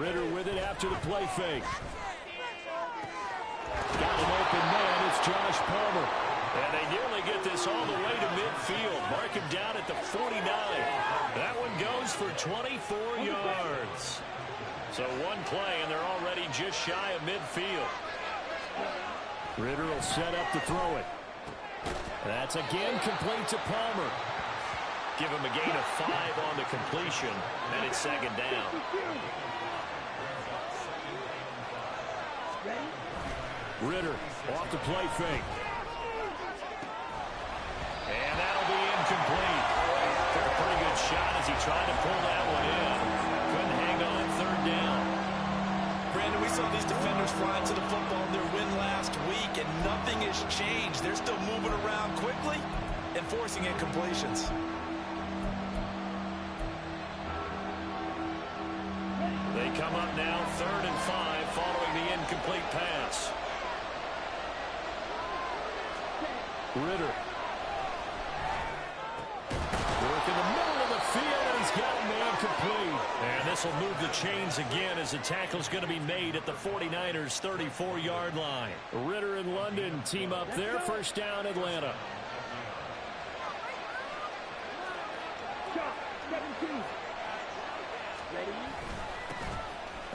Ritter with it after the play fake. Got an open man. It's Josh Palmer. And they nearly get this all the way to midfield. Mark him down at the 49. That one goes for 24 yards. So one play, and they're already just shy of midfield. Ritter will set up to throw it. That's again complete to Palmer. Give him a gain of 5 on the completion, and it's second down. Ritter off the play fake. And that'll be incomplete. Took a pretty good shot as he tried to pull that one in. Couldn't hang on third down. Brandon, we saw these defenders flying to the football in their win last week, and nothing has changed. They're still moving around quickly and forcing incompletions. They come up now 3rd and 5 following the incomplete pass. Ritter. Work in the middle of the field, and he's got a man complete. And this will move the chains again as the tackle's going to be made at the 49ers' 34-yard line. Ritter and London team up there. First down, Atlanta.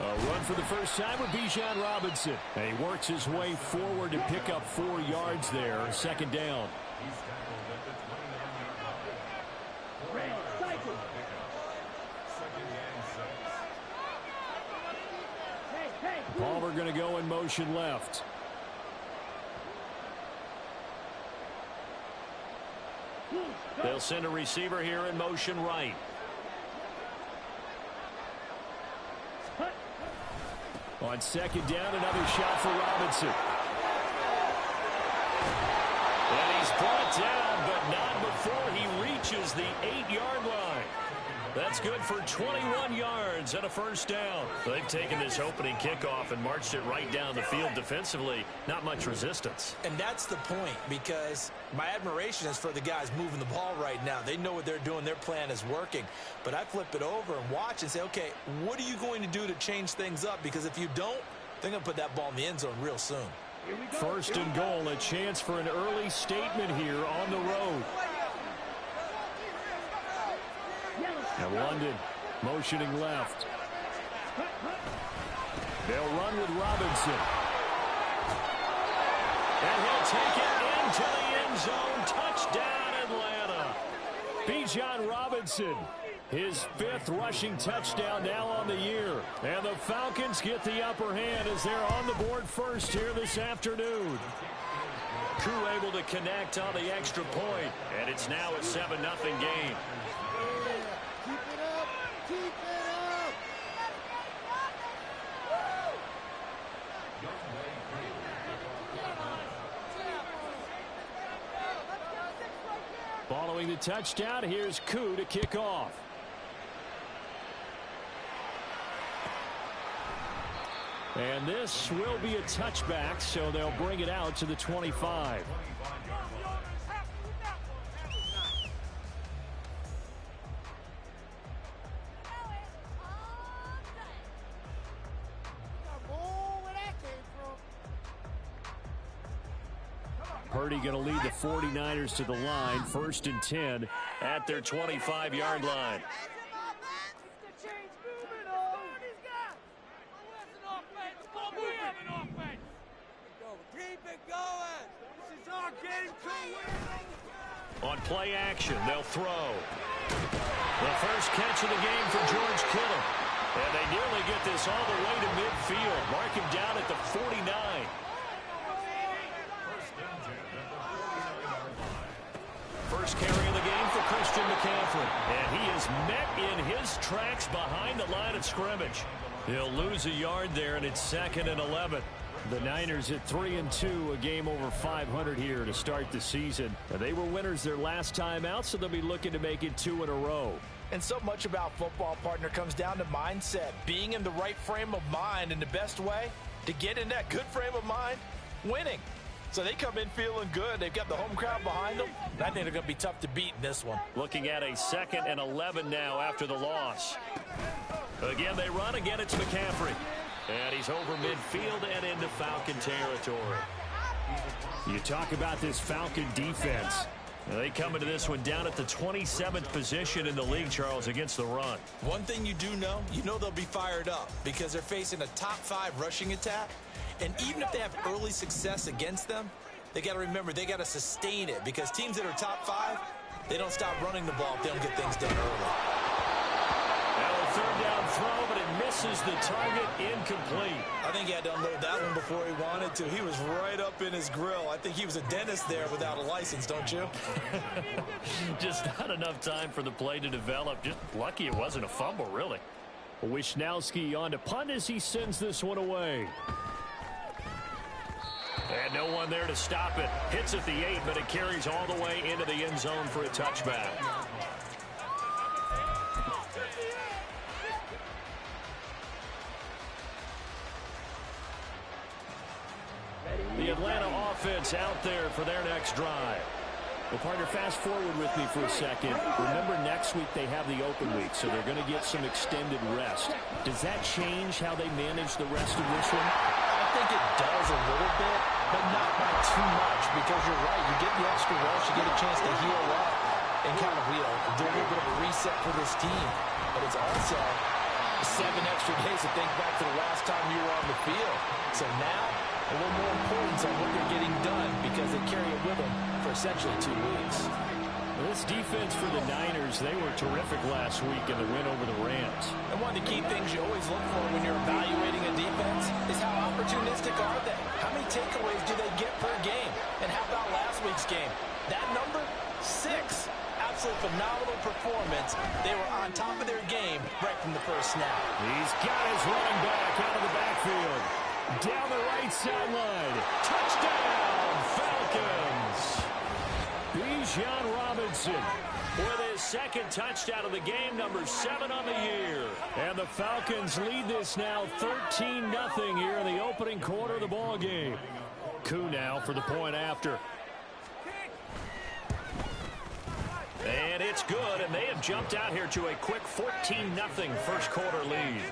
A run for the first time with Bijan Robinson. And he works his way forward to pick up 4 yards there. Second down. Palmer going to go in motion left. They'll send a receiver here in motion right. On second down, another shot for Robinson. And he's brought down, but not before he reaches the 8-yard line. That's good for 21 yards and a first down. They've taken this opening kickoff and marched it right down the field defensively. Not much resistance. And that's the point, because my admiration is for the guys moving the ball right now. They know what they're doing. Their plan is working. But I flip it over and watch and say, okay, what are you going to do to change things up? Because if you don't, they're going to put that ball in the end zone real soon. First and goal, a chance for an early statement here on the road. And London motioning left. They'll run with Robinson. And he'll take it into the end zone. Touchdown, Atlanta. Bijan Robinson, his 5th rushing touchdown now on the year. And the Falcons get the upper hand as they're on the board first here this afternoon. Crew able to connect on the extra point. And it's now a 7-0 game. Following the touchdown, here's Koo to kick off. And this will be a touchback, so they'll bring it out to the 25. Purdy going to lead the 49ers to the line. 1st and 10 at their 25-yard line. On play action, they'll throw. The first catch of the game for George Kittle. And they nearly get this all the way to midfield. Mark him down at the 49. First carry of the game for Christian McCaffrey. And he is met in his tracks behind the line of scrimmage. He'll lose a yard there, and it's 2nd and 11. The Niners at 3-2, a game over 500 here to start the season. They were winners their last time out, so they'll be looking to make it 2 in a row. And so much about football, partner, comes down to mindset. Being in the right frame of mind, and the best way to get in that good frame of mind, winning. So they come in feeling good. They've got the home crowd behind them. And I think they're going to be tough to beat in this one. Looking at a 2nd and 11 now after the loss. Again, they run. Again, it's McCaffrey. And he's over midfield and into Falcon territory. You talk about this Falcon defense. They come into this one down at the 27th position in the league, Charles, against the run. One thing you do know, they'll be fired up because they're facing a top 5 rushing attack. And even if they have early success against them, they got to remember they got to sustain it because teams that are top 5, they don't stop running the ball if they don't get things done early. Now a third down throw, but it misses the target, incomplete. I think he had to unload that one before he wanted to. He was right up in his grill. I think he was a dentist there without a license, don't you? Just not enough time for the play to develop. Just lucky it wasn't a fumble, really. Wisnowski on to punt as he sends this one away. And no one there to stop it. Hits at the 8, but it carries all the way into the end zone for a touchback. The Atlanta offense out there for their next drive. Well, partner, fast forward with me for a second. Remember, next week they have the open week, so they're going to get some extended rest. Does that change how they manage the rest of this one? I think it does a little bit, but not by too much, because you're right. You get the extra rest, you get a chance to heal up and kind of do a little bit of a reset for this team. But it's also 7 extra days to think back to the last time you were on the field. So now, a little more importance on what they're getting done because they carry it with them for essentially 2 weeks. This defense for the Niners, they were terrific last week in the win over the Rams. And one of the key things you always look for when you're evaluating a defense is how opportunistic are they? How many takeaways do they get per game? And how about last week's game? That number, 6. Absolute phenomenal performance. They were on top of their game right from the first snap. He's got his running back out of the backfield. Down the right sideline. Touchdown, Falcons. Bijan Robinson with his second touchdown of the game, number 7 on the year. And the Falcons lead this now 13-0 here in the opening quarter of the ball game. Koo now for the point after. And it's good, and they have jumped out here to a quick 14-0 first quarter lead.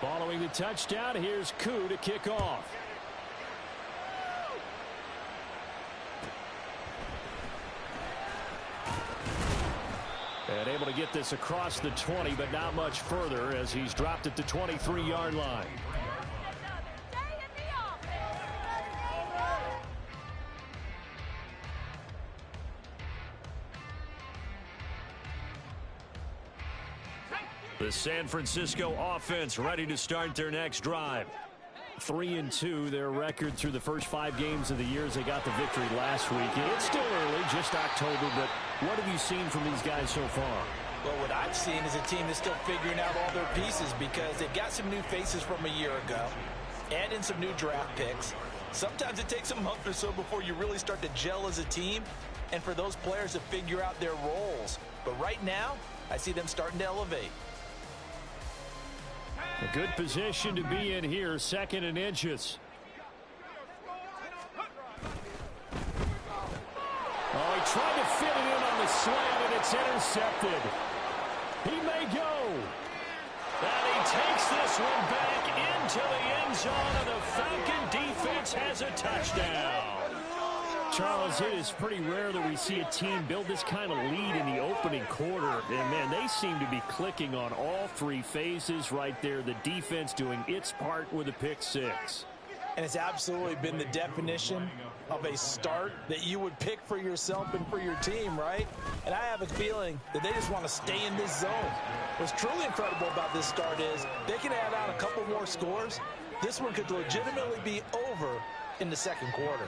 Following the touchdown, here's Koo to kick off. And able to get this across the 20, but not much further as he's dropped it to 23-yard line. The San Francisco offense ready to start their next drive. 3-2, their record through the first 5 games of the year as they got the victory last week. It's still early, just October, but what have you seen from these guys so far? Well, what I've seen is a team that's still figuring out all their pieces because they've got some new faces from a year ago, add in some new draft picks. Sometimes it takes a month or so before you really start to gel as a team and for those players to figure out their roles. But right now, I see them starting to elevate. A good position to be in here, 2nd and inches. Oh, he tried to fit it in on the slant, and it's intercepted. He may go. And he takes this one back into the end zone, and the Falcon defense has a touchdown. Charles, it is pretty rare that we see a team build this kind of lead in the opening quarter. And, man, they seem to be clicking on all 3 phases right there. The defense doing its part with a pick 6. And it's absolutely been the definition of a start that you would pick for yourself and for your team, right? And I have a feeling that they just want to stay in this zone. What's truly incredible about this start is they can add on a couple more scores. This one could legitimately be over in the second quarter.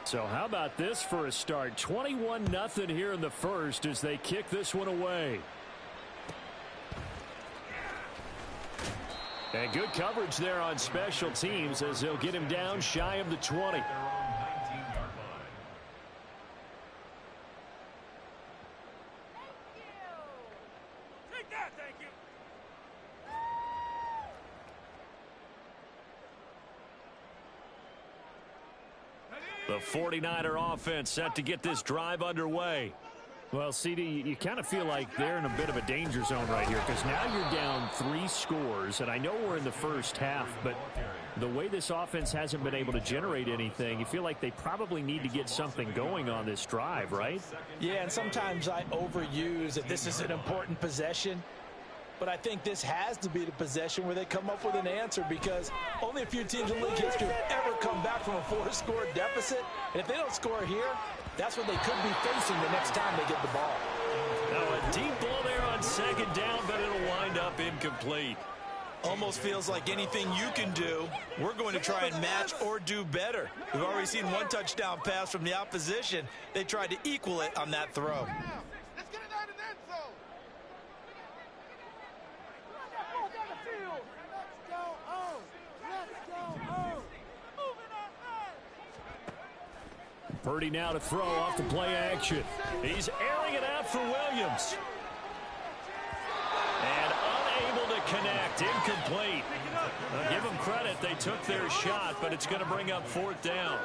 So how about this for a start? 21-0 here in the first as they kick this one away. And good coverage there on special teams as they'll get him down shy of the 20. The 49er offense set to get this drive underway. Well, CD, you kind of feel like they're in a bit of a danger zone right here because now you're down 3 scores, and I know we're in the first half, but the way this offense hasn't been able to generate anything, you feel like they probably need to get something going on this drive, right? Yeah, and sometimes I overuse that this is an important possession, but I think this has to be the possession where they come up with an answer because only a few teams in league history have ever come back from a 4-score deficit, and if they don't score here, that's what they could be facing the next time they get the ball. Now a deep ball there on second down, but it'll wind up incomplete. Almost feels like anything you can do, we're going to try and match or do better. We've already seen one touchdown pass from the opposition. They tried to equal it on that throw. Let's get it out of the end zone. Let's go home. Let's go home. Moving on. Purdy now to throw off the play action. He's airing it out for Williams. And unable to connect, incomplete. Now give them credit, they took their shot, but it's going to bring up 4th down.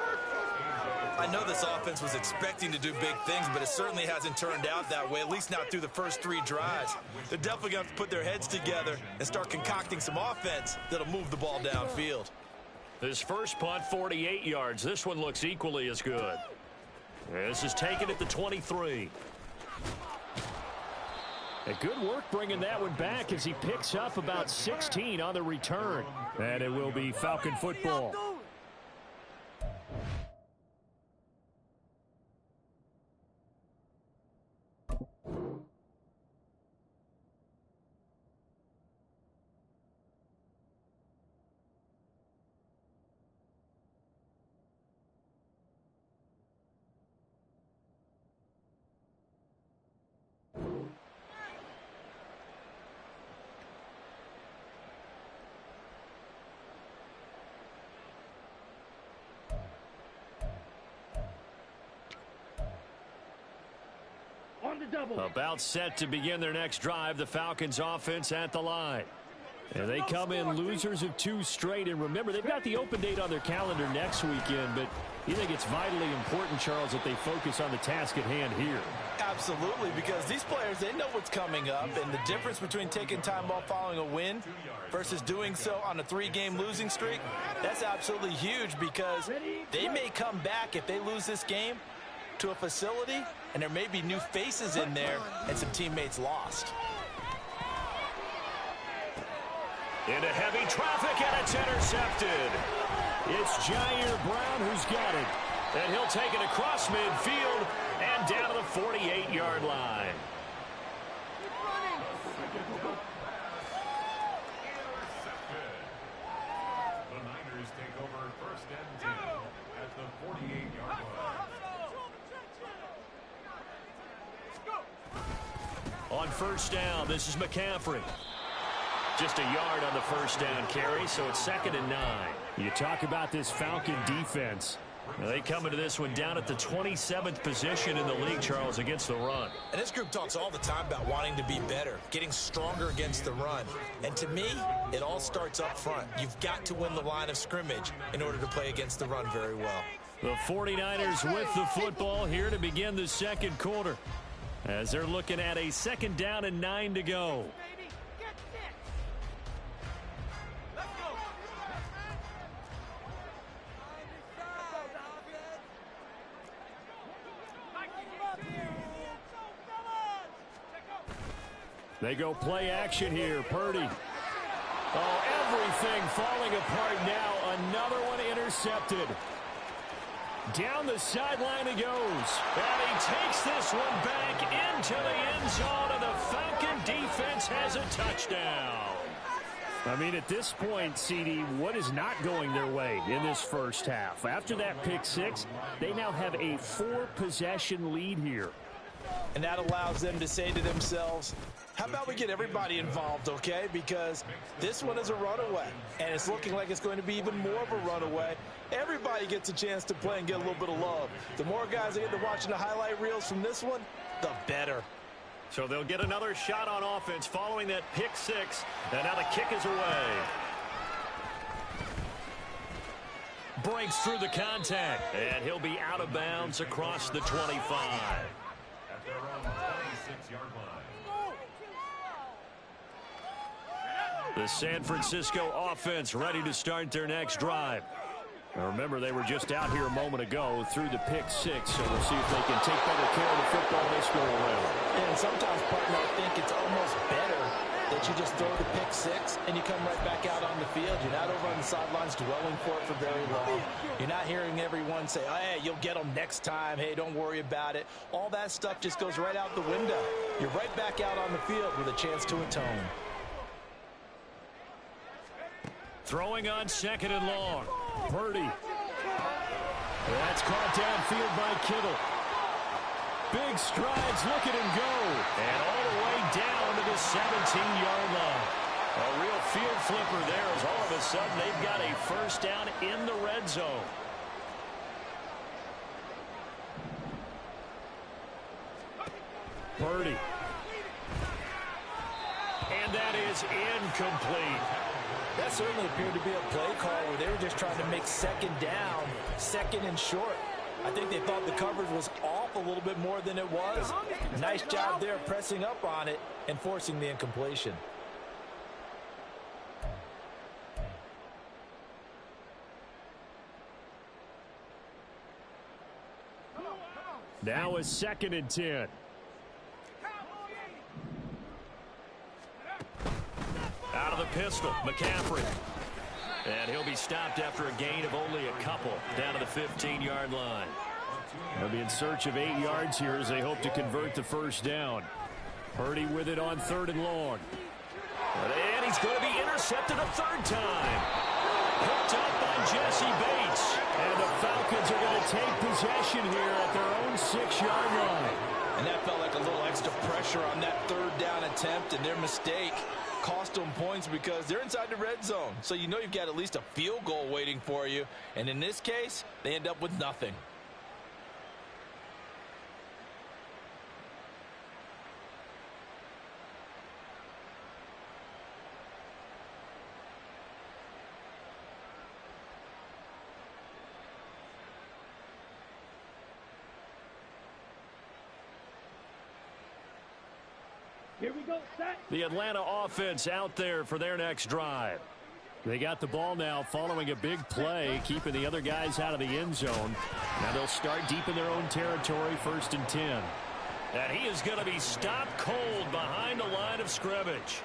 I know this offense was expecting to do big things, but it certainly hasn't turned out that way, at least not through the first 3 drives. They're definitely going to have to put their heads together and start concocting some offense that'll move the ball downfield. His first punt, 48 yards. This one looks equally as good. This is taken at the 23. Good work bringing that one back as he picks up about 16 on the return. And it will be Falcon football. About set to begin their next drive, the Falcons offense at the line. And they come in losers of 2 straight. And remember, they've got the open date on their calendar next weekend. But you think it's vitally important, Charles, that they focus on the task at hand here? Absolutely, because these players, they know what's coming up. And the difference between taking time off following a win versus doing so on a 3-game losing streak, that's absolutely huge because they may come back if they lose this game to a facility, and there may be new faces in there and some teammates lost. Into heavy traffic, and it's intercepted. It's Jair Brown who's got it. And he'll take it across midfield and down to the 48-yard line. The Niners take over 1st and 10 at the 48-yard line. On 1st down, this is McCaffrey. Just a yard on the 1st down carry, so it's 2nd and 9. You talk about this Falcon defense. Now they come into this one down at the 27th position in the league, Charles, against the run. And this group talks all the time about wanting to be better, getting stronger against the run. And to me, it all starts up front. You've got to win the line of scrimmage in order to play against the run very well. The 49ers with the football here to begin the 2nd quarter, as they're looking at a 2nd down and 9 to go. They go play action here. Purdy. Oh, everything falling apart now. Another one intercepted. Down the sideline he goes. And he takes this one back into the end zone, and the Falcon defense has a touchdown. I mean, at this point, CD, what is not going their way in this first half? After that pick 6, they now have a 4-possession lead here. And that allows them to say to themselves, how about we get everybody involved, okay? Because this one is a runaway, and it's looking like it's going to be even more of a runaway. Everybody gets a chance to play and get a little bit of love. The more guys that get to watching the highlight reels from this one, the better. So they'll get another shot on offense following that pick 6, and now the kick is away. breaks through the contact. And he'll be out of bounds across the 25. At their own 26-yard line. The San Francisco offense ready to start their next drive. Now remember, they were just out here a moment ago through the pick six, so we'll see if they can take better care of the football this go around. And sometimes, partner, I think it's almost better that you just throw the pick six and you come right back out on the field. You're not over on the sidelines dwelling for it for very long. You're not hearing everyone say, oh, hey, you'll get them next time. Hey, don't worry about it. All that stuff just goes right out the window. You're right back out on the field with a chance to atone. Throwing on second and long. Purdy. That's caught downfield by Kittle. Big strides, look at him go. And all the way down to the 17-yard line. A real field flipper there as all of a sudden they've got a first down in the red zone. Purdy. And that is incomplete. That certainly appeared to be a play call where they were just trying to make second down, second and short. I think they thought the coverage was off a little bit more than it was. Nice job there pressing up on it and forcing the incompletion. Now a 2nd and 10. Out of the pistol, McCaffrey. And he'll be stopped after a gain of only a couple down to the 15-yard line. They'll be in search of 8 yards here as they hope to convert the first down. Purdy with it on 3rd and long. And he's going to be intercepted a third time. Picked up by Jesse Bates. And the Falcons are going to take possession here at their own 6-yard line. And that felt like a little extra pressure on that third down attempt, and their mistake cost them points because they're inside the red zone. So you know you've got at least a field goal waiting for you. And in this case, they end up with nothing. Here we go, set. The Atlanta offense out there for their next drive. They got the ball now following a big play, keeping the other guys out of the end zone. Now they'll start deep in their own territory, 1st and 10. And he is going to be stopped cold behind the line of scrimmage.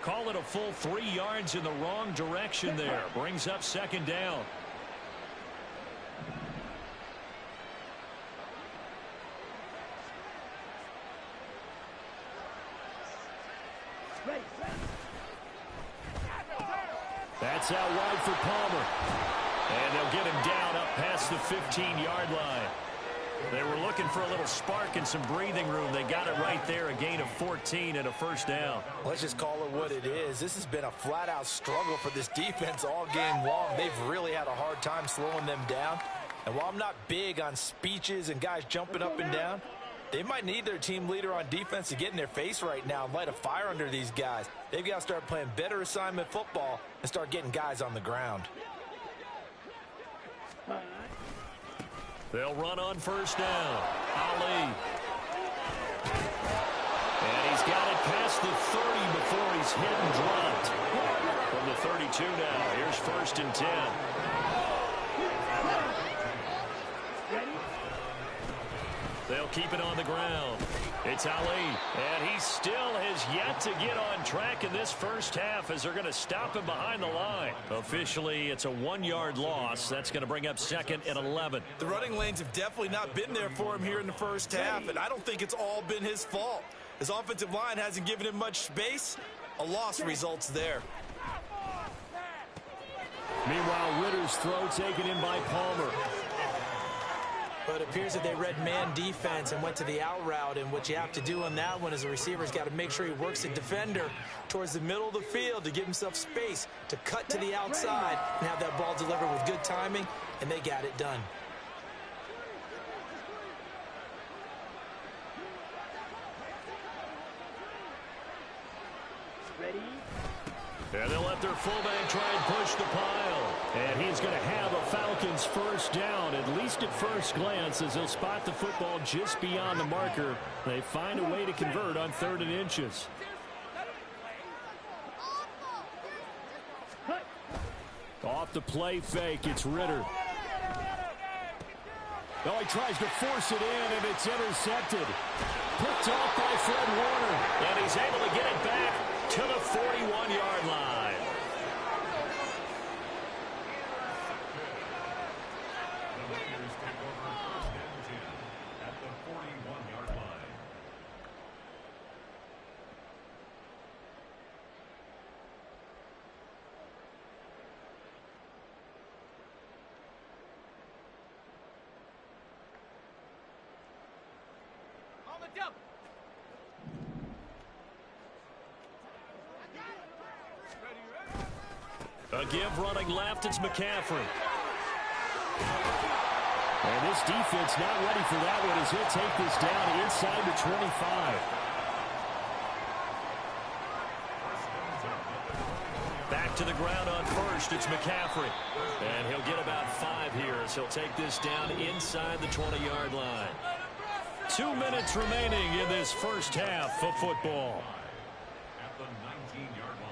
Call it a full 3 yards in the wrong direction there. Brings up 2nd down. That's out wide for Palmer. And they'll get him down up past the 15-yard line. They were looking for a little spark and some breathing room. They got it right there, a gain of 14 and a first down. Let's just call it what it is. This has been a flat-out struggle for this defense all game long. They've really had a hard time slowing them down. And while I'm not big on speeches and guys jumping up and down, they might need their team leader on defense to get in their face right now and light a fire under these guys. They've got to start playing better assignment football and start getting guys on the ground. They'll run on first down. Ali. And he's got it past the 30 before he's hit and dropped. From the 32 now. Here's 1st and 10. They'll keep it on the ground. It's Ali. And he still has yet to get on track in this first half as they're going to stop him behind the line. Officially, it's a 1-yard loss. That's going to bring up 2nd and 11. The running lanes have definitely not been there for him here in the first half, and I don't think it's all been his fault. His offensive line hasn't given him much space. A loss results there. Meanwhile, Ritter's throw taken in by Palmer. But it appears that they read man defense and went to the out route, and what you have to do on that one is a receiver's got to make sure he works the defender towards the middle of the field to give himself space to cut to the outside and have that ball delivered with good timing, and they got it done. Ready? And they'll let their fullback try and push the pile. And he's going to have a Falcons first down, at least at first glance, as he'll spot the football just beyond the marker. They find a way to convert on 3rd and inches. Off the play fake, it's Ritter. Oh, he tries to force it in, and it's intercepted. Picked off by Fred Warner. And he's able to get it back to the 41-yard line. The Raiders take over 1st and 10 at the 41-yard line. On the double. A give running left, it's McCaffrey. And this defense not ready for that one as he'll take this down inside the 25. Back to the ground on 1st, it's McCaffrey. And he'll get about 5 here as he'll take this down inside the 20-yard line. 2 minutes remaining in this first half of football. At the 19-yard line.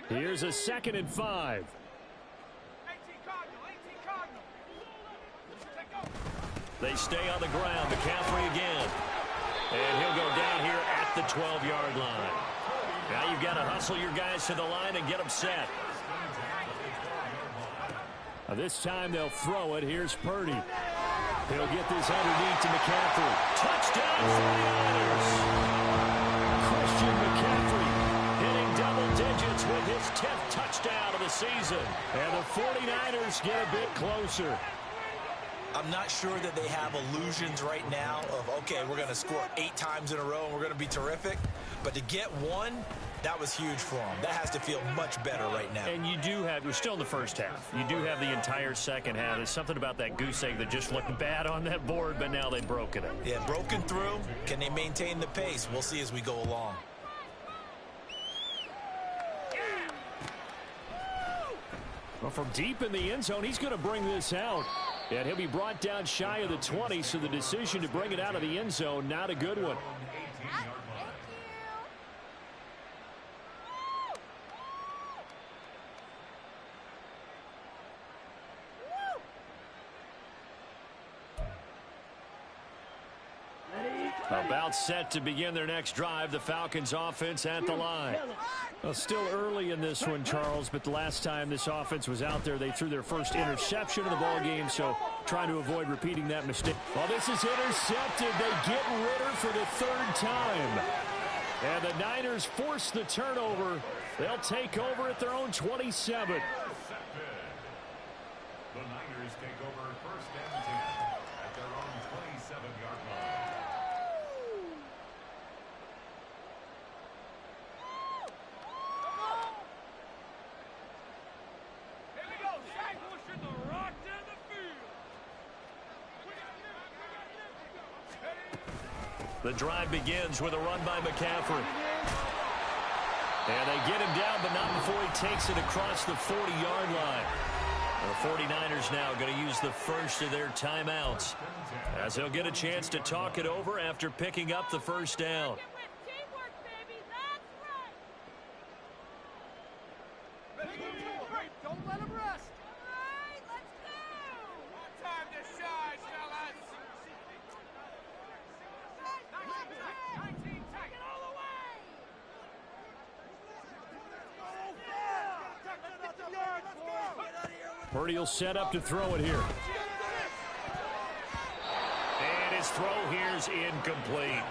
Here's a 2nd and 5. 18 Cardinal, 18 Cardinal. Take over. They stay on the ground. McCaffrey again. And he'll go down here at the 12-yard line. Now you've got to hustle your guys to the line and get them set. This time they'll throw it. Here's Purdy. He'll get this underneath to McCaffrey. Touchdown 49ers. Christian McCaffrey hitting double digits with his 10th touchdown of the season. And the 49ers get a bit closer. I'm not sure that they have illusions right now of, okay, we're going to score 8 times in a row and we're going to be terrific. But to get one, that was huge for them. That has to feel much better right now. And you do have, we're still in the first half. You do have the entire second half. There's something about that goose egg that just looked bad on that board, but now they've broken it. Yeah, broken through. Can they maintain the pace? We'll see as we go along. Well, from deep in the end zone, he's going to bring this out. And he'll be brought down shy of the 20, so the decision to bring it out of the end zone, not a good one. About set to begin their next drive. The Falcons offense at the line. Well, still early in this one, Charles, but the last time this offense was out there, they threw their first interception of the ball game, so trying to avoid repeating that mistake. Well, this is intercepted. They get Ritter for the 3rd time. And the Niners force the turnover. They'll take over at their own 27. The Niners take over 1st and 10 at their own 27-yard line. Here we go. Shaq pushing the rock down the field. The drive begins with a run by McCaffrey. And they get him down, but not before he takes it across the 40-yard line. The 49ers now going to use the first of their timeouts, as they'll get a chance to talk it over after picking up the first down. Teamwork, baby. That's right. Don't let him rest. All right, let's go. One time to shine, fellas. 19, take it all the way. Purdy will set up to throw it here. And his throw here's incomplete.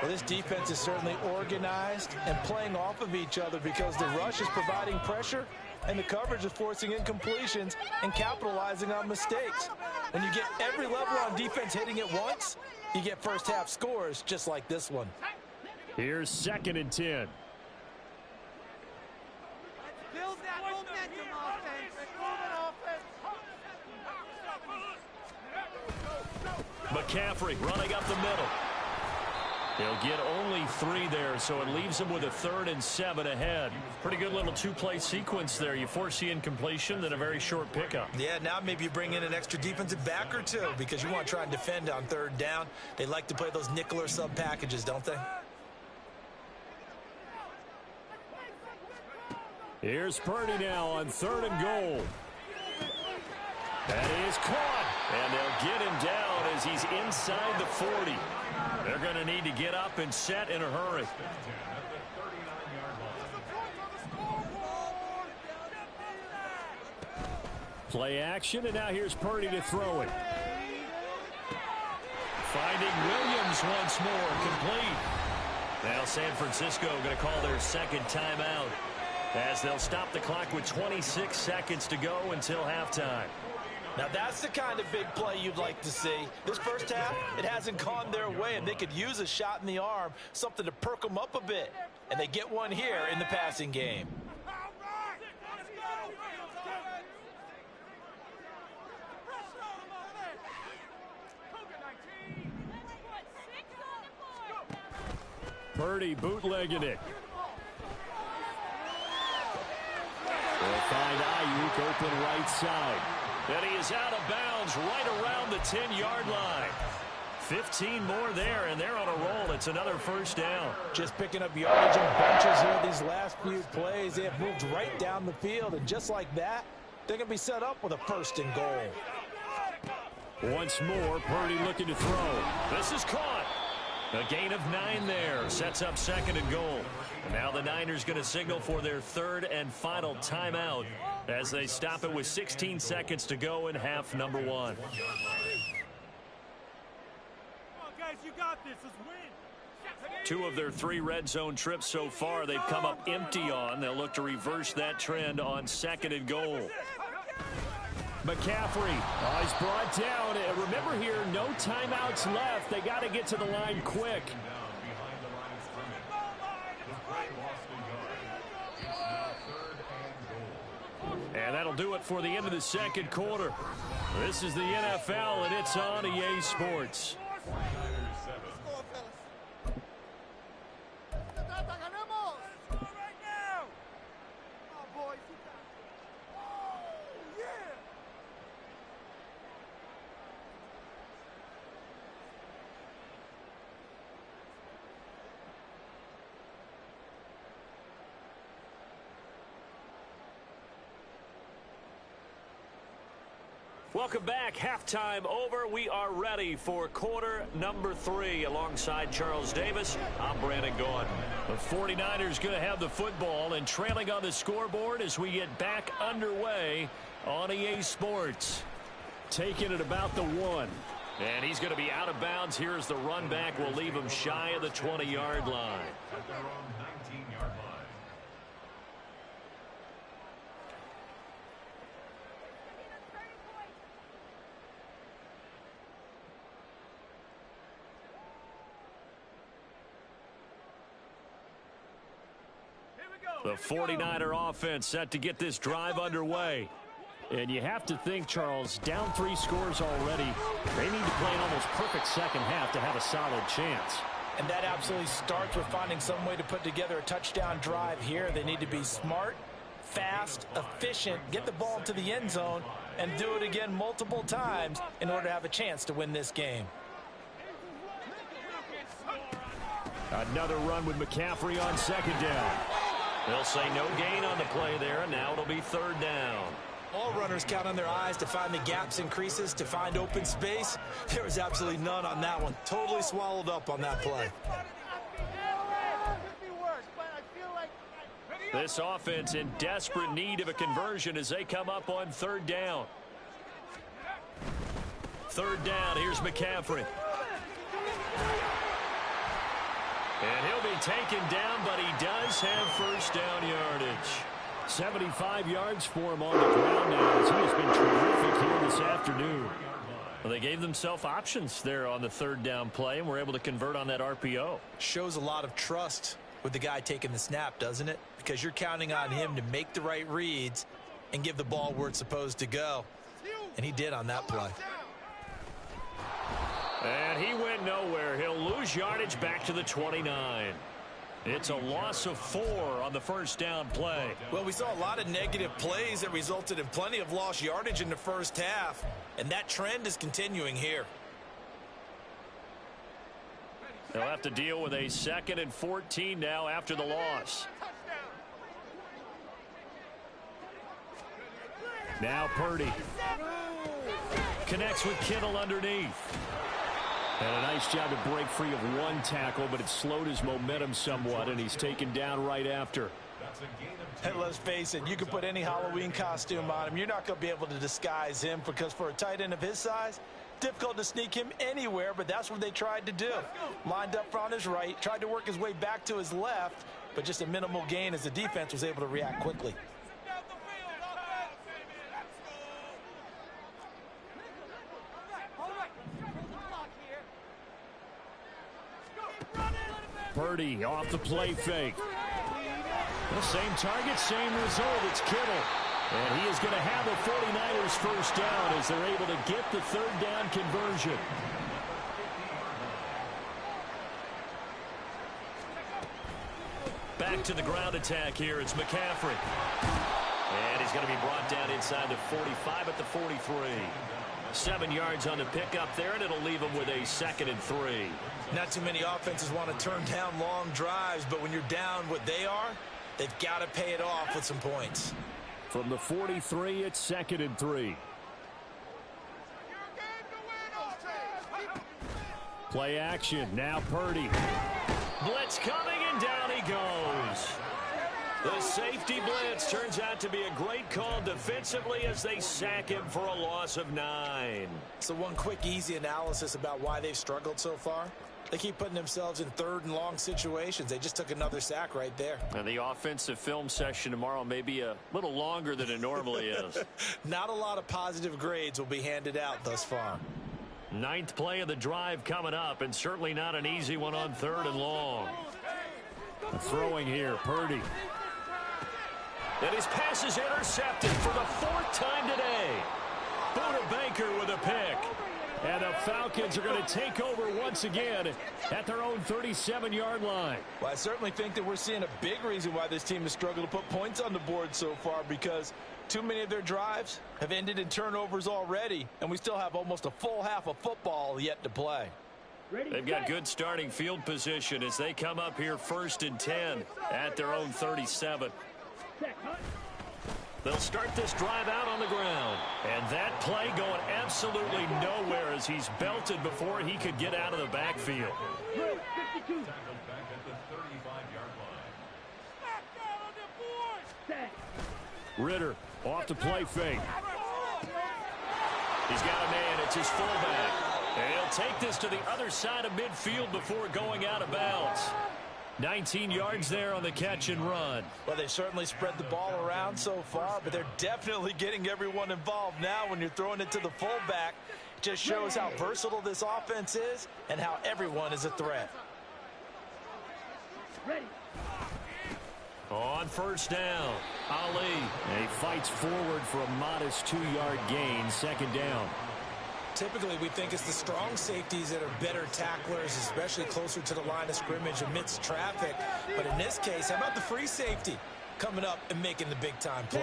Well, this defense is certainly organized and playing off of each other because the rush is providing pressure and the coverage is forcing incompletions and capitalizing on mistakes. When you get every level on defense hitting it once, you get first half scores just like this one. Here's 2nd and 10. Build that momentum, offense. Moving offense. McCaffrey running up the middle. He'll get only 3 there, so it leaves him with a 3rd and 7 ahead. Pretty good little 2-play sequence there. You force the incompletion, then a very short pickup. Yeah, now maybe you bring in an extra defensive back or 2 because you want to try and defend on 3rd down. They like to play those nickel or sub packages, don't they? Here's Purdy now on 3rd and goal. That is caught. And they'll get him down as he's inside the 40. They're going to need to get up and set in a hurry. Play action, and now here's Purdy to throw it. Finding Williams once more, complete. Now San Francisco going to call their 2nd timeout as they'll stop the clock with 26 seconds to go until halftime. Now that's the kind of big play you'd like to see. This first half, it hasn't gone their way, and they could use a shot in the arm, something to perk them up a bit. And they get one here in the passing game. Purdy bootlegging it. They'll find Ayuk open right side. And he is out of bounds right around the 10-yard line. 15 more there, and they're on a roll. It's another 1st down. Just picking up yardage in bunches here these last few plays. They have moved right down the field, and just like that, they're going to be set up with a 1st and goal. Once more, Purdy looking to throw. This is caught. A gain of 9 there. Sets up 2nd and goal. And now the Niners going to signal for their 3rd and final timeout as they stop it with 16 seconds to go in half number 1. Come on, guys, you got this. Let's win. 2 of their 3 red zone trips so far they've come up empty on. They'll look to reverse that trend on 2nd and goal. McCaffrey, he's brought down. Remember here, no timeouts left. They got to get to the line quick. And that'll do it for the end of the 2nd quarter. This is the NFL, and it's on EA Sports. Welcome back. Halftime over. We are ready for quarter number 3. Alongside Charles Davis, I'm Brandon Gaudin. The 49ers going to have the football and trailing on the scoreboard as we get back underway on EA Sports. Taking it about the 1. And he's going to be out of bounds. Here's the run back. We'll leave him shy of the 20-yard line. At their own 19-yard line. The 49er offense set to get this drive underway. And you have to think, Charles, down 3 scores already. They need to play an almost perfect second half to have a solid chance. And that absolutely starts with finding some way to put together a touchdown drive here. They need to be smart, fast, efficient, get the ball to the end zone, and do it again multiple times in order to have a chance to win this game. Another run with McCaffrey on 2nd down. They'll say no gain on the play there, and now it'll be 3rd down. All runners count on their eyes to find the gaps and creases, to find open space. There was absolutely none on that one. Totally swallowed up on that play. This offense in desperate need of a conversion as they come up on 3rd down. 3rd down, here's McCaffrey. And he'll be taken down, but he does have 1st down yardage. 75 yards for him on the ground now as he has been terrific here this afternoon. Well, they gave themselves options there on the 3rd down play and were able to convert on that RPO. Shows a lot of trust with the guy taking the snap, doesn't it? Because you're counting on him to make the right reads and give the ball where it's supposed to go. And he did on that play. And he went nowhere. He'll lose yardage back to the 29. It's a loss of 4 on the first down play. Well, we saw a lot of negative plays that resulted in plenty of lost yardage in the first half, and that trend is continuing here. They'll have to deal with a 2nd and 14 now after the loss. Now Purdy connects with Kittle underneath. And a nice job to break free of one tackle, but it slowed his momentum somewhat, and he's taken down right after. Hey, let's face it, you can put any Halloween costume on him. You're not going to be able to disguise him, because for a tight end of his size, difficult to sneak him anywhere, but that's what they tried to do. Lined up on his right, tried to work his way back to his left, but just a minimal gain as the defense was able to react quickly. Purdy off the play fake. The same target, same result. It's Kittle. And he is going to have a 49ers first down as they're able to get the 3rd down conversion. Back to the ground attack here. It's McCaffrey. And he's going to be brought down inside the 45 at the 43. 7 yards on the pickup there, and it'll leave him with a 2nd and 3. Not too many offenses want to turn down long drives, but when you're down what they are, they've got to pay it off with some points. From the 43, it's 2nd and 3. Play action. Now Purdy. Blitz coming, and down he goes. The safety blitz turns out to be a great call defensively as they sack him for a loss of 9. So one quick, easy analysis about why they've struggled so far. They keep putting themselves in 3rd and long situations. They just took another sack right there. And the offensive film session tomorrow may be a little longer than it normally is. Not a lot of positive grades will be handed out thus far. 9th play of the drive coming up, and certainly not an easy one on 3rd and long. Throwing here, Purdy. And his pass is intercepted for the 4th time today. Buda Baker with a pick. And the Falcons are going to take over once again at their own 37-yard line. Well, I certainly think that we're seeing a big reason why this team has struggled to put points on the board so far, because too many of their drives have ended in turnovers already, and we still have almost a full half of football yet to play. They've got good starting field position as they come up here 1st and 10 at their own 37. They'll start this drive out on the ground. And that play going absolutely nowhere as he's belted before he could get out of the backfield. Ritter off the play fake. He's got a man. It's his fullback. And he'll take this to the other side of midfield before going out of bounds. 19 yards there on the catch and run. Well, they certainly spread the ball around so far, but they're definitely getting everyone involved now when you're throwing it to the fullback. It just shows how versatile this offense is and how everyone is a threat. Ready. On 1st down, Ali. And he fights forward for a modest 2-yard gain, 2nd down. Typically, we think it's the strong safeties that are better tacklers, especially closer to the line of scrimmage amidst traffic. But in this case, how about the free safety coming up and making the big-time play?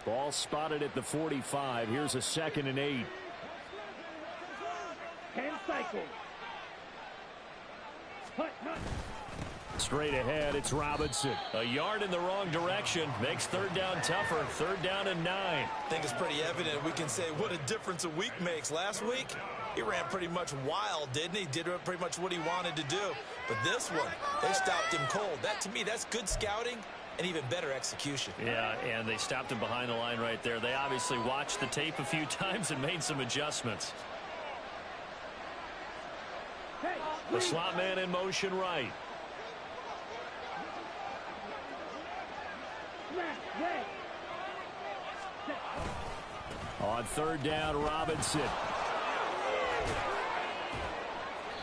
Ball spotted at the 45. Here's a 2nd and 8. 10 cycles. Hut. Straight ahead, it's Robinson. A yard in the wrong direction makes 3rd down tougher. 3rd down and 9. I think it's pretty evident. We can say what a difference a week makes. Last week, he ran pretty much wild, didn't he? Did pretty much what he wanted to do. But this one, they stopped him cold. That, to me, that's good scouting and even better execution. Yeah, and they stopped him behind the line right there. They obviously watched the tape a few times and made some adjustments. The slot man in motion right. On 3rd down, Robinson.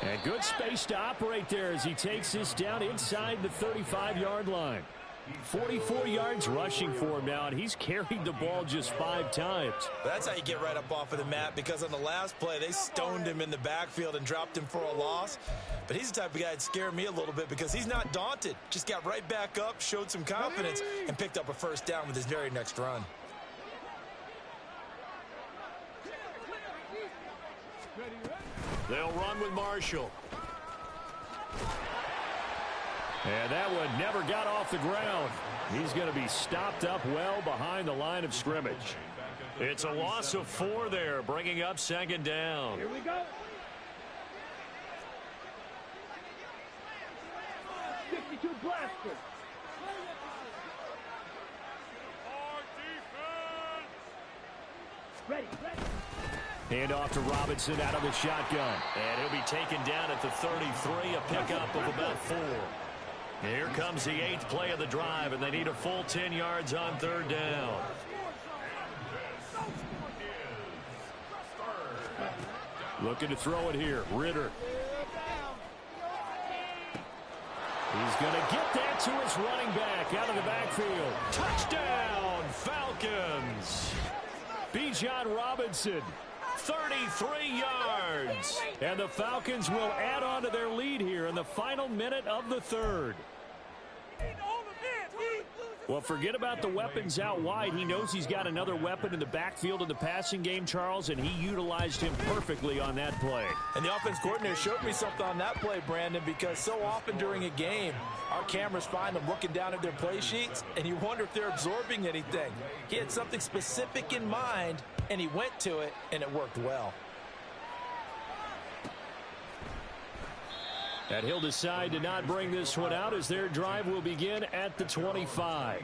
And good space to operate there as he takes this down inside the 35-yard line. 44 yards rushing for him now, and he's carried the ball just 5 times. That's how you get right up off of the mat, because on the last play, they stoned him in the backfield and dropped him for a loss. But he's the type of guy that scared me a little bit because he's not daunted. Just got right back up, showed some confidence, and picked up a first down with his very next run. They'll run with Marshall. And that one never got off the ground. He's going to be stopped up well behind the line of scrimmage. It's a loss of 4 there, bringing up second down. Here we go. 62 blaster. Our defense. Ready. Hand off to Robinson out of the shotgun. And he'll be taken down at the 33, a pickup of about 4. Here comes the 8th play of the drive, and they need a full 10 yards on third down. Looking to throw it here. Ritter. He's going to get that to his running back out of the backfield. Touchdown, Falcons! Bijan Robinson, 33 yards. And the Falcons will add on to their lead here in the final minute of the third. Well, forget about the weapons out wide. He knows he's got another weapon in the backfield in the passing game, Charles, and he utilized him perfectly on that play. And the offense coordinator showed me something on that play, Brandon, because so often during a game, our cameras find them looking down at their play sheets, and you wonder if they're absorbing anything. He had something specific in mind, and he went to it, and it worked well. And he'll decide to not bring this one out as their drive will begin at the 25.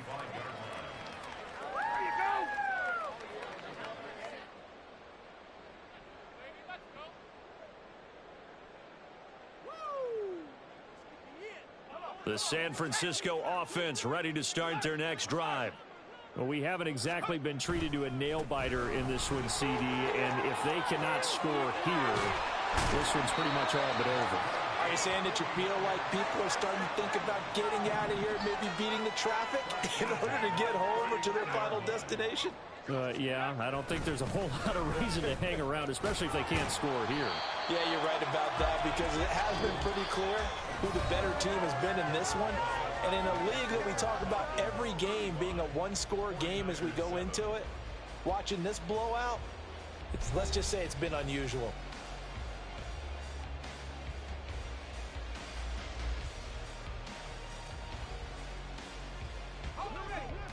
The San Francisco offense ready to start their next drive. Well, we haven't exactly been treated to a nail-biter in this one, CD, and if they cannot score here, this one's pretty much all but over. Are you saying that you feel like people are starting to think about getting out of here, maybe beating the traffic in order to get home or to their final destination? Yeah, I don't think there's a whole lot of reason to hang around, especially if they can't score here. Yeah, you're right about that, because it has been pretty clear who the better team has been in this one. And in a league that we talk about every game being a one-score game as we go into it, watching this blowout, let's just say it's been unusual.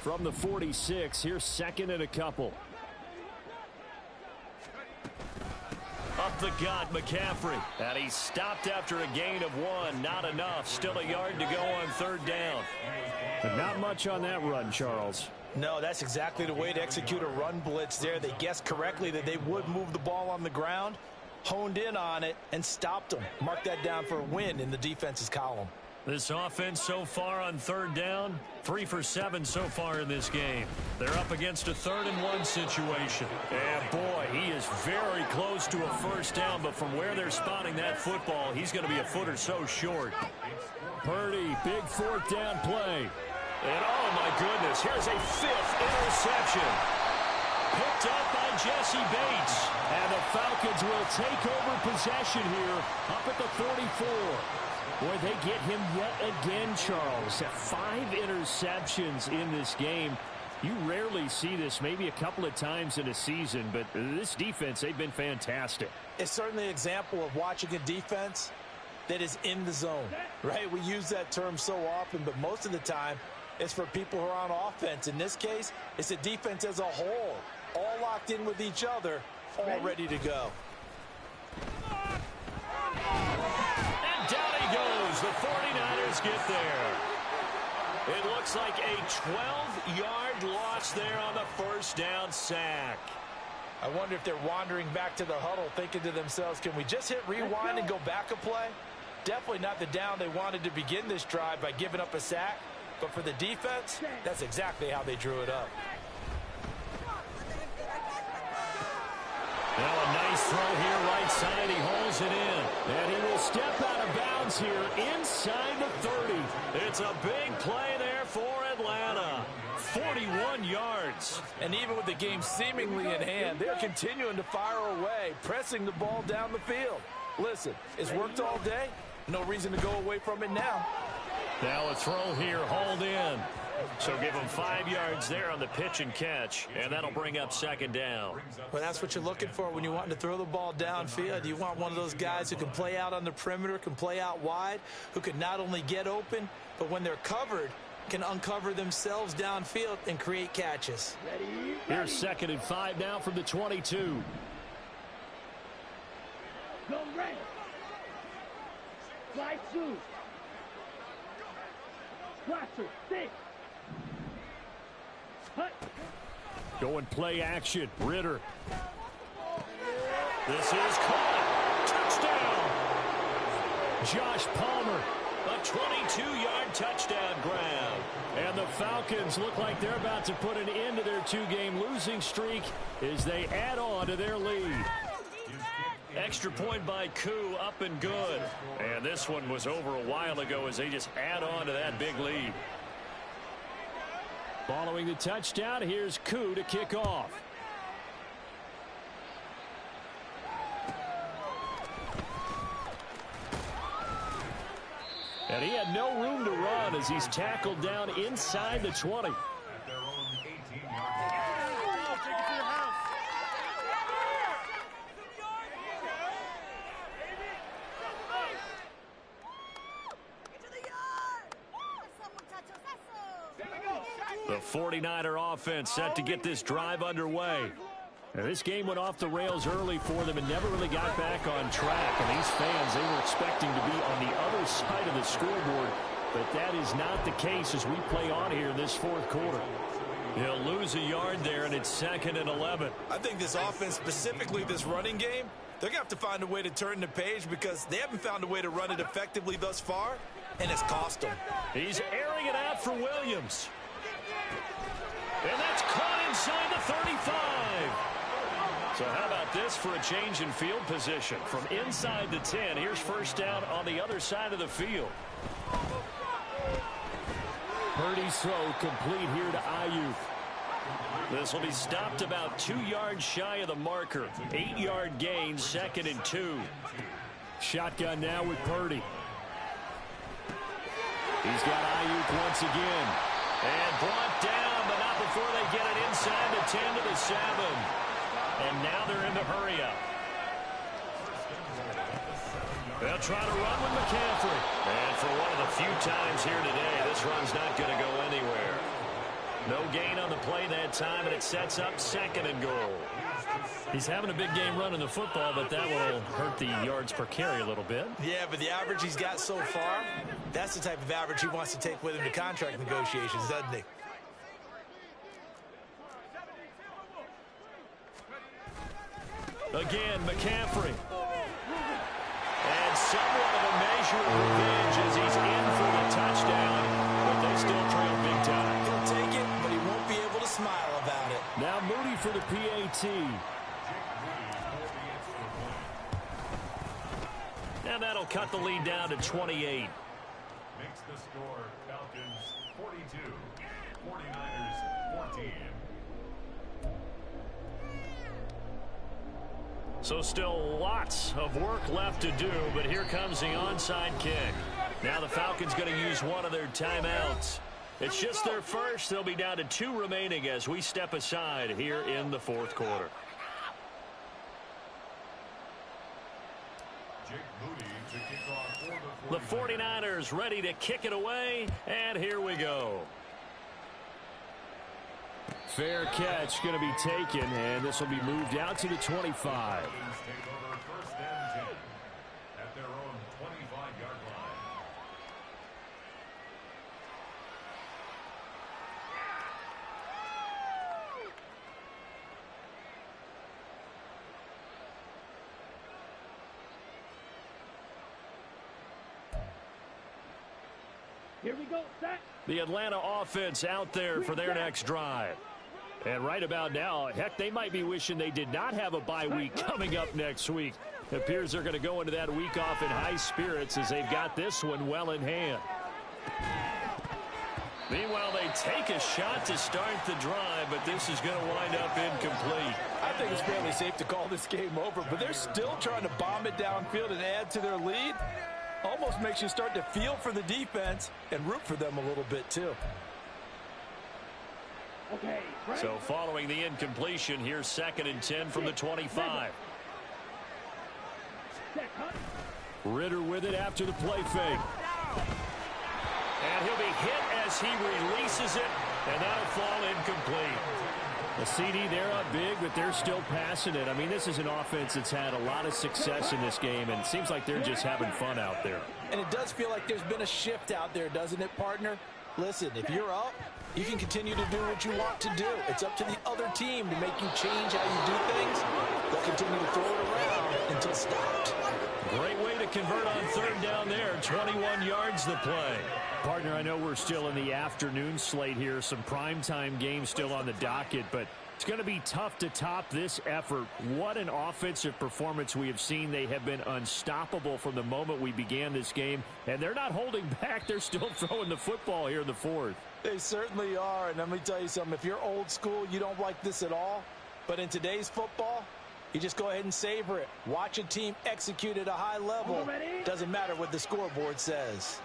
From the 46, here's second and a couple. Up the gut, McCaffrey. And he stopped after a gain of 1. Not enough. Still a yard to go on third down. But not much on that run, Charles. No, that's exactly the way to execute a run blitz there. They guessed correctly that they would move the ball on the ground, honed in on it, and stopped them. Mark that down for a win in the defense's column. This offense so far on third down, 3 for 7 so far in this game. They're up against a 3rd-and-1 situation. And boy, he is very close to a first down, but from where they're spotting that football, he's going to be a foot or so short. Purdy, big 4th down play. And oh my goodness, here's a 5th interception. Picked up by Jesse Bates. And the Falcons will take over possession here up at the 44. Boy, they get him yet again, Charles. 5 interceptions in this game. You rarely see this, maybe a couple of times in a season, but this defense, they've been fantastic. It's certainly an example of watching a defense that is in the zone, right? We use that term so often, but most of the time, it's for people who are on offense. In this case, it's a defense as a whole, all locked in with each other, all ready to go. The 49ers get there. It looks like a 12-yard loss there on the first down sack. I wonder if they're wandering back to the huddle thinking to themselves, can we just hit rewind and go back a play? Definitely not the down they wanted to begin this drive by giving up a sack. But for the defense, that's exactly how they drew it up. Now a nice throw here right side. He holds it in. And he will step out of bounds here inside the 30. It's a big play there for Atlanta. 41 yards. And even with the game seemingly in hand, they're continuing to fire away, pressing the ball down the field. Listen, it's worked all day. No reason to go away from it now. Now a throw here, hauled in. So give them 5 yards there on the pitch and catch, and that'll bring up second down. Well, that's what you're looking for when you want to throw the ball downfield. You want one of those guys who can play out on the perimeter, can play out wide, who can not only get open, but when they're covered, can uncover themselves downfield and create catches. Here's 2nd and 5 now from the 22. Go red. Slide 2. Cluster 6. Going play action. Ritter. This is caught. Touchdown. Josh Palmer. A 22-yard touchdown grab. And the Falcons look like they're about to put an end to their 2-game losing streak as they add on to their lead. Extra point by Koo, up and good. And this one was over a while ago as they just add on to that big lead. Following the touchdown, here's Koo to kick off. And he had no room to run as he's tackled down inside the 20. At their own 18-yard line. The 49er offense set to get this drive underway. Now, this game went off the rails early for them and never really got back on track. And these fans, they were expecting to be on the other side of the scoreboard. But that is not the case as we play on here in this 4th quarter. He'll lose a yard there, and it's 2nd and 11. I think this offense, specifically this running game, they're going to have to find a way to turn the page because they haven't found a way to run it effectively thus far, and it's cost them. He's airing it out for Williams. And that's caught inside the 35. So how about this for a change in field position? From inside the 10, here's first down on the other side of the field. Purdy's throw complete here to Ayuk. This will be stopped about 2 yards shy of the marker. 8-yard gain, 2nd and 2. Shotgun now with Purdy. He's got Ayuk once again. And brought down, but not before they get it inside the 10 to the 7. And now they're in the hurry up. They'll try to run with McCaffrey. And for one of the few times here today, this run's not going to go anywhere. No gain on the play that time, and it sets up 2nd and goal. He's having a big game running the football, but that will hurt the yards per carry a little bit. Yeah, but the average he's got so far, that's the type of average he wants to take with him to contract negotiations, doesn't he? Again, McCaffrey. And somewhat of a measure of revenge as he's in for the touchdown, but they still trail big time. He'll take it, but he won't be able to smile about it. Now Moody for the PAT. And that'll cut the lead down to 28. Makes the score Falcons 42, 49ers 14. So still lots of work left to do, but here comes the onside kick. Now the Falcons going to use one of their timeouts. It's just their first. They'll be down to 2 remaining as we step aside here in the 4th quarter. Jake Moody to kick off for The 49ers ready to kick it away, and here we go. Fair catch going to be taken, and this will be moved out to the 25. Falcons take over 1st and 10 at their own 25-yard line. Here we go, set. The Atlanta offense out there for their next drive. And right about now, heck, they might be wishing they did not have a bye week coming up next week. It appears they're going to go into that week off in high spirits as they've got this one well in hand. Meanwhile, they take a shot to start the drive, but this is going to wind up incomplete. I think it's fairly safe to call this game over, but they're still trying to bomb it downfield and add to their lead. Almost makes you start to feel for the defense and root for them a little bit, too. So following the incompletion, here's 2nd and 10 from the 25. Ridder with it after the play fake. And he'll be hit as he releases it, and that'll fall incomplete. The CD, they're up big, but they're still passing it. I mean, this is an offense that's had a lot of success in this game, and it seems like they're just having fun out there. And it does feel like there's been a shift out there, doesn't it, partner? Listen, if you're up, you can continue to do what you want to do. It's up to the other team to make you change how you do things. They'll continue to throw it around until stopped. Great way to convert on 3rd down there. 21 yards the play. Partner, I know we're still in the afternoon slate here. Some primetime games still on the docket, but it's going to be tough to top this effort. What an offensive performance we have seen. They have been unstoppable from the moment we began this game, and they're not holding back. They're still throwing the football here in the 4th. They certainly are, and let me tell you something. If you're old school, you don't like this at all. But in today's football, you just go ahead and savor it. Watch a team execute at a high level. Doesn't matter what the scoreboard says.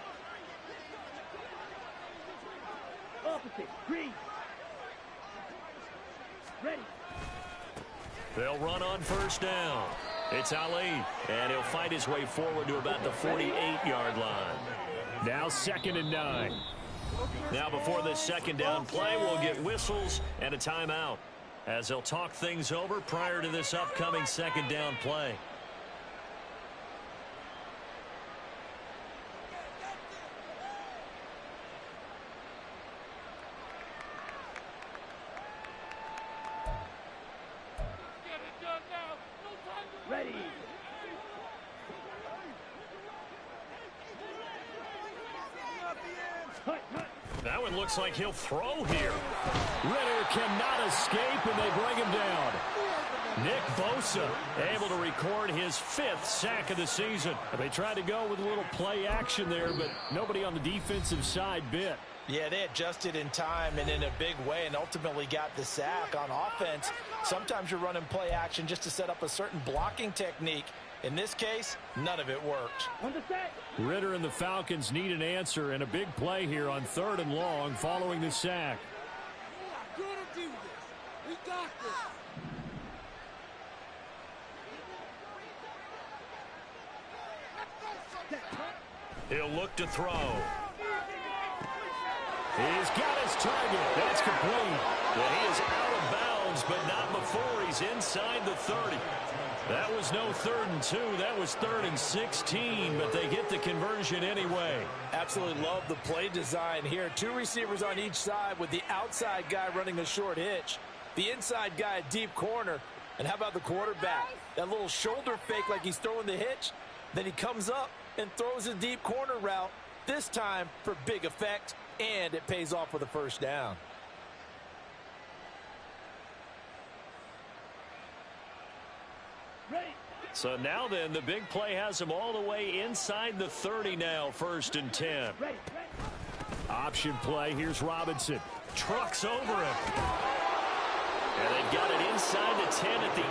Opposite, green. Ready. They'll run on 1st down. It's Ali, and he'll fight his way forward to about the 48-yard line. Now 2nd and 9. Now before this 2nd down play, we'll get whistles and a timeout as they'll talk things over prior to this upcoming 2nd down play. Ready. That one looks like he'll throw here. Ridder cannot escape, and they bring him down. Nick Bosa able to record his 5th sack of the season. They tried to go with a little play action there, but nobody on the defensive side bit. Yeah, they adjusted in time and in a big way and ultimately got the sack on offense. Sometimes you're running play action just to set up a certain blocking technique. In this case, none of it worked. Ridder and the Falcons need an answer, and a big play here on 3rd and long following the sack. We got this. He'll look to throw. He's got his target. That's complete. Well, he is out of bounds, but not before he's inside the 30. That was no 3rd and 2. That was 3rd and 16, but they get the conversion anyway. Absolutely love the play design here. 2 receivers on each side with the outside guy running a short hitch. The inside guy a deep corner. And how about the quarterback? That little shoulder fake like he's throwing the hitch. Then he comes up and throws a deep corner route, this time for big effect, and it pays off with a 1st down. So now then, the big play has him all the way inside the 30 now, 1st and 10. Option play. Here's Robinson. Trucks over him. And they've got it inside the 10 at the 8.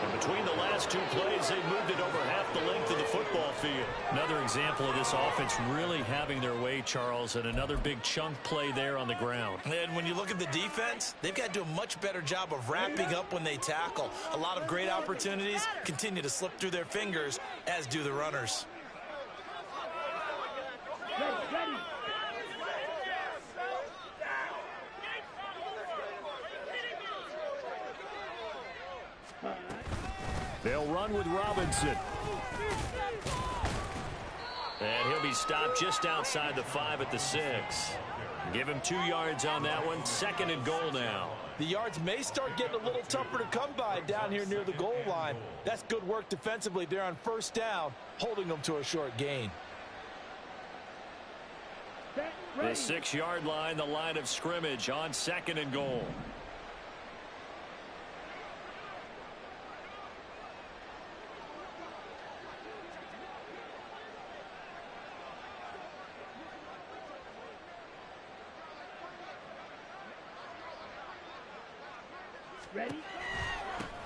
And between the last 2 plays, they've moved it over half the length of the football field. Another example of this offense really having their way, Charles, and another big chunk play there on the ground. And when you look at the defense, they've got to do a much better job of wrapping up when they tackle. A lot of great opportunities continue to slip through their fingers, as do the runners. Ready. They'll run with Robinson. And he'll be stopped just outside the 5 at the 6. Give him 2 yards on that one. 2nd and goal now. The yards may start getting a little tougher to come by down here near the goal line. That's good work defensively there on 1st down, holding them to a short gain. The 6-yard line, the line of scrimmage on 2nd and goal.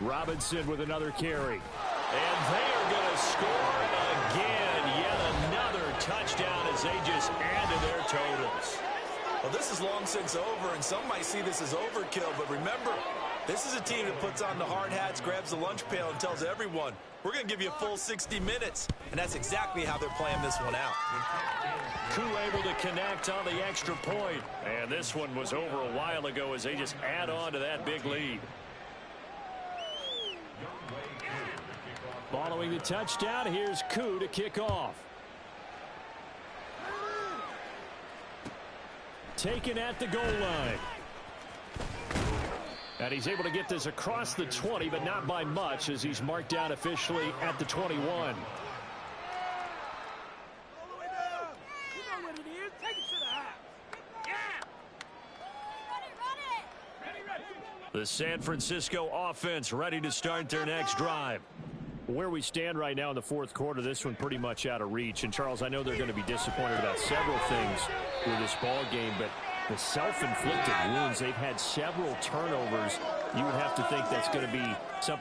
Robinson with another carry. And they are going to score again. Yet another touchdown as they just add to their totals. Well, this is long since over, and some might see this as overkill. But remember, this is a team that puts on the hard hats, grabs the lunch pail, and tells everyone, we're going to give you a full 60 minutes. And that's exactly how they're playing this one out. Koo able to connect on the extra point. And this one was over a while ago as they just add on to that big lead. Following the touchdown, here's Koo to kick off. Taken at the goal line. And he's able to get this across the 20, but not by much as he's marked down officially at the 21. The San Francisco offense ready to start their next drive. Where we stand right now in the fourth quarter, this one pretty much out of reach. And, Charles, I know they're going to be disappointed about several things with this ball game, but the self-inflicted wounds, they've had several turnovers. You would have to think that's going to be something